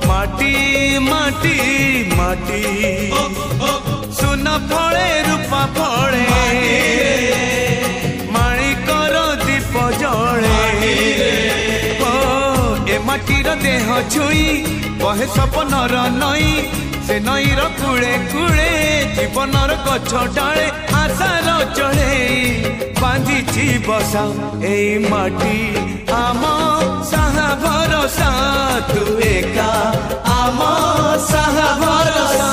माटी माटी माटी माटी सुना फले रूपा फले माणिकर दीप जले ए माटीर देह छुई बहे सपनर नई से नईर कूले कूले जीवनर गछ डाले आशार चढ़े बांधिची बसा ए माटी आम साहा भरोसा तू एका आम साहा भरोसा।